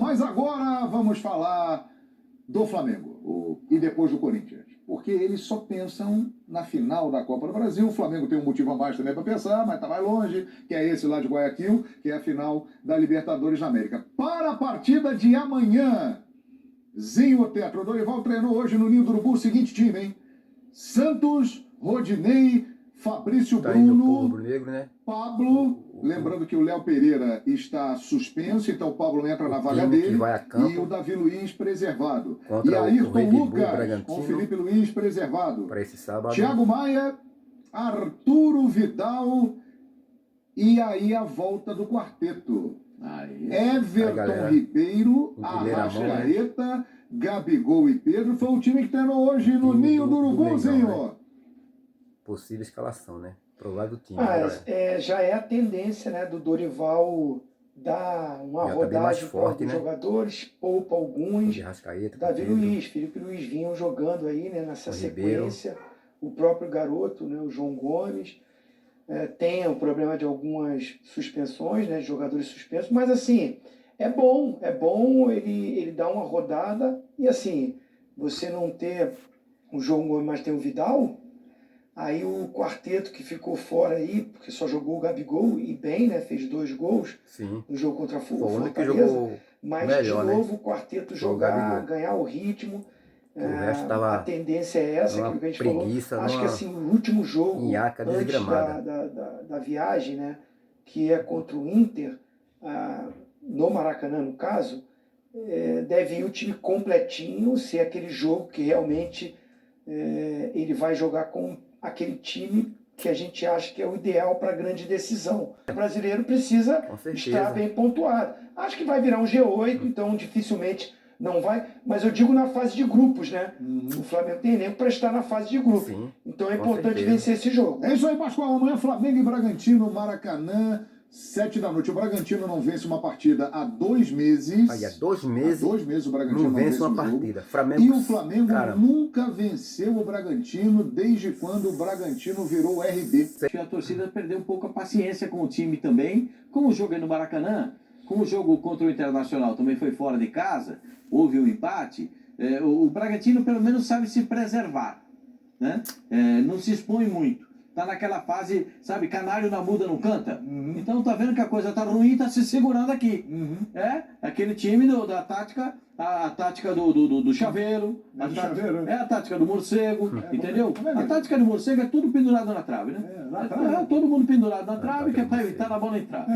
Mas agora vamos falar do Flamengo e depois do Corinthians. Porque eles só pensam na final da Copa do Brasil. O Flamengo tem um motivo a mais também para pensar, mas está mais longe, que é esse lá de Guayaquil, que é a final da Libertadores da América. Para a partida de amanhã, Zinho Tetro, Dorival treinou hoje no Ninho do Urubu o seguinte time, hein? Santos, Rodinei, Fabrício tá Bruno, Rubro-Negro, né? Pablo, lembrando que o Léo Pereira está suspenso, então o Pablo entra na vaga dele, vai a campo, e o Davi Luiz preservado. E Ayrton Lucas, com Felipe Luiz preservado. Para esse sábado. Thiago Maia, Arturo Vidal, e aí a volta do quarteto. Everton Ribeiro, Arrascaeta, Gabigol e Pedro. Foi o time que treinou hoje no Ninho do Urubuzinho. Né? Possível escalação, né? Provável time. Já é a tendência, né, do Dorival dar uma rodagem para os jogadores, poupa alguns. Davi Luiz, Felipe Luiz vinham jogando aí, né, nessa sequência. O próprio garoto, né, o João Gomes. Tem o problema de algumas suspensões, né, de jogadores suspensos, mas assim, é bom ele dar uma rodada e assim, você não ter o João Gomes, mas tem o Vidal, aí o quarteto que ficou fora aí, porque só jogou o Gabigol e bem, né, fez 2 gols no jogo contra a Fortaleza, mas melhor, de novo, né? O quarteto jogar, ganhar o ritmo. A tendência é essa, que a gente falou. Acho que assim, o último jogo antes da viagem, né, que é contra o Inter, no Maracanã, no caso, deve ir o time completinho, ser aquele jogo que realmente ele vai jogar com aquele time que a gente acha que é o ideal para a grande decisão. O brasileiro precisa estar bem pontuado. Acho que vai virar um G8, então dificilmente não vai, mas eu digo na fase de grupos, né? O Flamengo tem elenco para estar na fase de grupos. Então é importante vencer esse jogo. É isso aí, Pascoal. Amanhã Flamengo e Bragantino, Maracanã, 7 da noite. O Bragantino não vence uma partida há 2 meses. Há 2 meses? Há 2 meses o Bragantino não vence uma partida. E o Flamengo nunca venceu o Bragantino desde quando o Bragantino virou RB. A torcida perdeu um pouco a paciência com o time também. Como o jogo é no Maracanã, como o jogo contra o Internacional também foi fora de casa, houve um empate, o Bragantino pelo menos sabe se preservar, né? Não se expõe muito. Tá naquela fase, sabe, canário na muda não canta. Então tá vendo que a coisa tá ruim, tá se segurando aqui. Aquele time da tática, a tática do chaveiro, a tática do morcego, entendeu? A tática do morcego é tudo pendurado na trave, né? Todo mundo pendurado na trave, que é para evitar a bola entrar.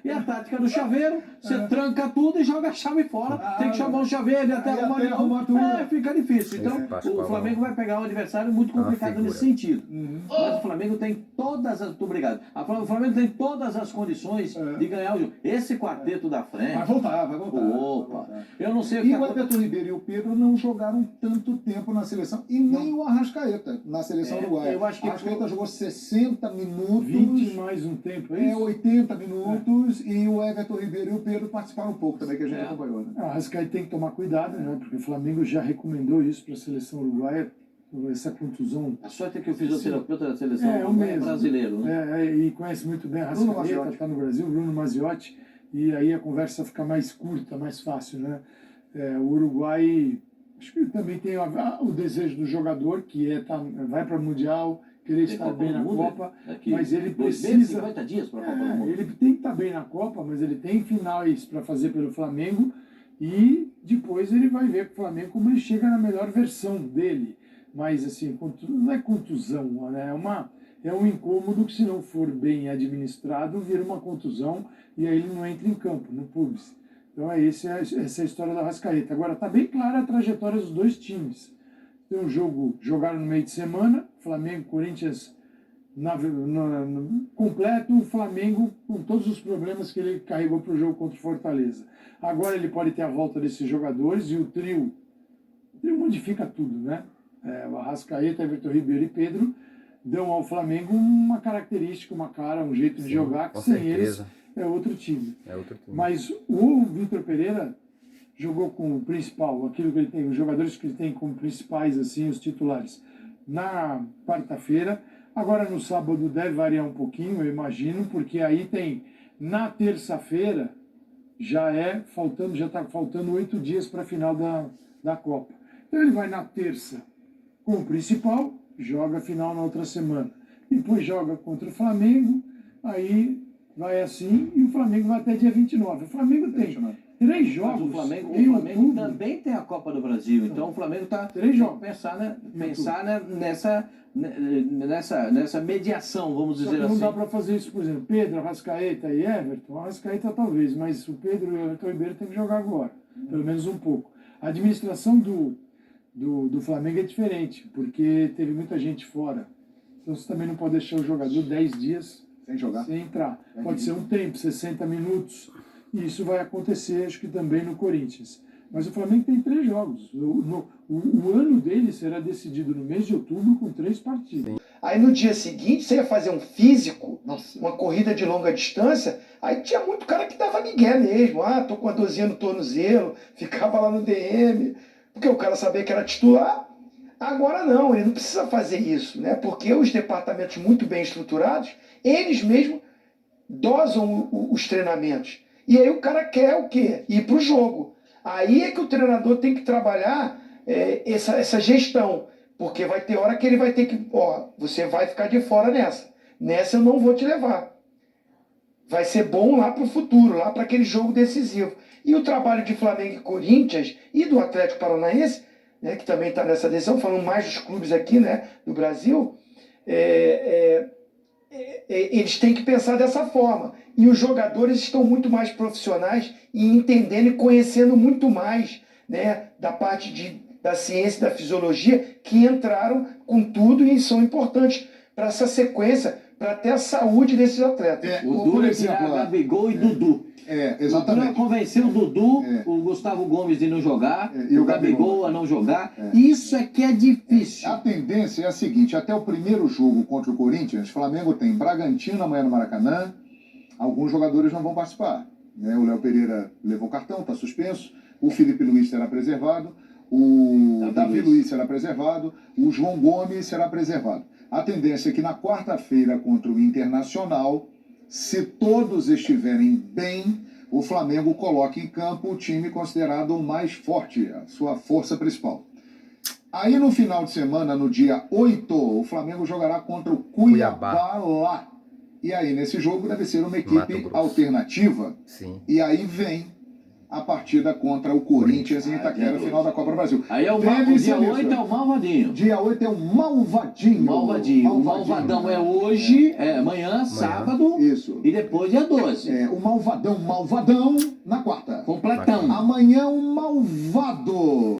E a tática do chaveiro, você tranca tudo e joga a chave fora. Tem que chamar o chaveiro e até arrumar tudo. Fica difícil. Então o Flamengo vai pegar um adversário muito complicado nesse sentido. Mas o Flamengo tem todas as... Muito obrigado. O Flamengo tem todas as condições de ganhar o jogo. Esse quarteto da frente... Vai voltar. Opa! Eu não sei o que... E o Everton Ribeiro e o Pedro não jogaram tanto tempo na seleção. E nem o Arrascaeta na seleção uruguaia. Eu acho que o Arrascaeta jogou 60 minutos. 20 mais um tempo, é isso? 80 minutos. E o Everton Ribeiro e o Pedro participaram um pouco também, que a gente acompanhou. Né? O Arrascaeta tem que tomar cuidado, né? Porque o Flamengo já recomendou isso para a seleção uruguaia. Essa contusão. A sorte é que o fisioterapeuta da seleção é brasileiro, né? E conhece muito bem a Arrascaeta, está no Brasil, Bruno Maziotti, e aí a conversa fica mais curta, mais fácil, né? O Uruguai, acho que também tem o desejo do jogador, que vai para o Mundial, querer estar bem na Copa, mas ele precisa... 50 dias para a Copa do Mundo. Ele tem que estar bem na Copa, mas ele tem finais para fazer pelo Flamengo, e depois ele vai ver com o Flamengo como ele chega na melhor versão dele. Mas assim, não é contusão, né? É um incômodo que, se não for bem administrado, vira uma contusão e aí ele não entra em campo, no pubs. Então essa é a história da Arrascaeta. Agora, está bem clara a trajetória dos dois times. Tem um jogo jogado no meio de semana, Flamengo, Corinthians completo, o Flamengo com todos os problemas que ele carregou para o jogo contra o Fortaleza. Agora ele pode ter a volta desses jogadores e o trio modifica tudo, né? O Arrascaeta, Everton Ribeiro e Pedro dão ao Flamengo uma característica, uma cara, um jeito de jogar que sem eles é outro time. Mas o Vitor Pereira jogou com o principal, aquilo que ele tem, os jogadores que ele tem como principais, assim, os titulares, na quarta-feira. Agora no sábado deve variar um pouquinho, eu imagino, porque aí tem na terça-feira já está faltando 8 dias para a final da Copa. Então ele vai na terça com o principal, joga a final na outra semana. Depois joga contra o Flamengo, aí vai assim, e o Flamengo vai até dia 29. O Flamengo tem 3 jogos. Mas o Flamengo outubro, também tem a Copa do Brasil, então o Flamengo está 3 jogos. Pensar nessa mediação, vamos dizer assim. Não dá para fazer isso, por exemplo, Pedro, Arrascaeta e Everton. Arrascaeta talvez, mas o Pedro e o Everton Ribeiro tem que jogar agora, pelo menos um pouco. A administração do Flamengo é diferente, porque teve muita gente fora. Então você também não pode deixar o jogador 10 dias sem jogar, sem entrar. Pode ser um tempo, 60 minutos. E isso vai acontecer, acho que também no Corinthians. Mas o Flamengo tem 3 jogos. O ano dele será decidido no mês de outubro com 3 partidas. Aí no dia seguinte você ia fazer um físico, uma corrida de longa distância, aí tinha muito cara que dava migué mesmo. Ah, tô com a dorzinha no tornozelo, ficava lá no DM, porque o cara sabia que era titular. Agora não, ele não precisa fazer isso, né? Porque os departamentos muito bem estruturados, eles mesmos dosam os treinamentos. E aí o cara quer o quê? Ir para o jogo. Aí é que o treinador tem que trabalhar essa gestão. Porque vai ter hora que ele vai ter que... você vai ficar de fora nessa. Nessa eu não vou te levar. Vai ser bom lá para o futuro, lá para aquele jogo decisivo. E o trabalho de Flamengo e Corinthians e do Atlético Paranaense, né, que também está nessa decisão, falando mais dos clubes aqui, né, do Brasil, eles têm que pensar dessa forma. E os jogadores estão muito mais profissionais e entendendo e conhecendo muito mais, né, da parte da ciência e da fisiologia, que entraram com tudo e são importantes para essa sequência, para ter a saúde desses atletas. O Dudu é tirar Gabigol e Dudu. Exatamente. O Dudu convenceu o Dudu, o Gustavo Gomes de não jogar, e o Gabigol a não jogar. Isso é que é difícil. A tendência é a seguinte, até o primeiro jogo contra o Corinthians, Flamengo tem Bragantino amanhã no Maracanã, alguns jogadores não vão participar. Né? O Léo Pereira levou cartão, está suspenso, o Felipe Luiz será preservado, o Davi Luiz será preservado, o João Gomes será preservado. A tendência é que na quarta-feira contra o Internacional, se todos estiverem bem, o Flamengo coloque em campo o time considerado o mais forte, a sua força principal. Aí no final de semana, no dia 8, o Flamengo jogará contra o Cuiabá lá. E aí nesse jogo deve ser uma equipe alternativa. Sim. E aí vem a partida contra o Corinthians em Itaquera, final da Copa do Brasil. Aí é o dia 8 é o Malvadinho. Dia 8 é o Malvadinho. O Malvadão é hoje, amanhã, sábado. Isso. E depois dia 12. O Malvadão na quarta. Completão. Amanhã o Malvado.